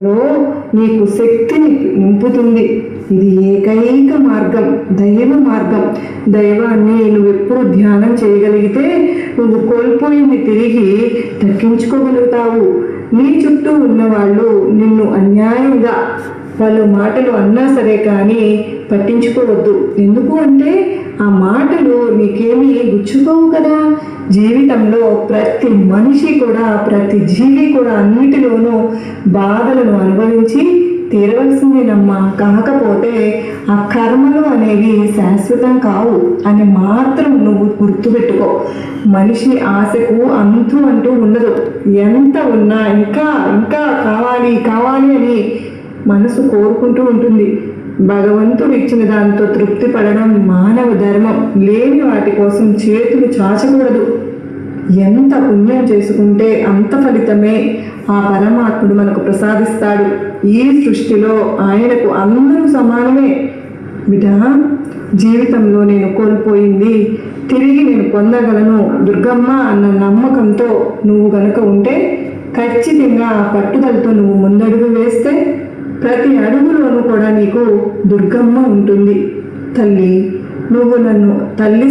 లో నీకు శక్తిని నింపుతుంది. ఇది ఏకైక మార్గం, దైవ మార్గం. దైవాన్ని నువ్వెప్పుడు ధ్యానం చేయగలిగితే నువ్వు కోల్పోయింది తిరిగి దక్కించుకోగలుగుతావు. నీ చుట్టూ ఉన్నవాళ్ళు నిన్ను అన్యాయంగా వాళ్ళు మాటలు అన్నా సరే కానీ పట్టించుకోవద్దు. ఎందుకు అంటే ఆ మాటలు నీకేమీ గుచ్చుకోవు కదా. జీవితంలో ప్రతి మనిషి కూడా, ప్రతి జీవి కూడా అన్నిటిలోనూ బాధలను అనుభవించి తీరవలసిందేనమ్మా. కాకపోతే ఆ కర్మలు అనేవి శాశ్వతం కావు అని మాత్రం నువ్వు గుర్తుపెట్టుకో. మనిషి ఆశకు అంటూ ఉండదు. ఎంత ఉన్నా ఇంకా ఇంకా కావాలి కావాలి అని మనసు కోరుకుంటూ ఉంటుంది. భగవంతుడు ఇచ్చిన దాంతో తృప్తి పడడం మానవ ధర్మం. లేని వాటి కోసం చేతులు చాచకూడదు. ఎంత పుణ్యం చేసుకుంటే అంత ఫలితమే ఆ పరమాత్ముడు మనకు ప్రసాదిస్తాడు. ఈ సృష్టిలో ఆయనకు అందరూ సమానమే. బిడ్డ, జీవితంలో నేను కోల్పోయింది తిరిగి నేను పొందగలను దుర్గమ్మ అన్న నమ్మకంతో నువ్వు గనుక ఉంటే, ఖచ్చితంగా పట్టుదలతో నువ్వు ముందడుగు వేస్తే ప్రతి అడుగులోనూ కూడా నీకు దుర్గమ్మ ఉంటుంది. తల్లి, నువ్వు నన్ను తల్లి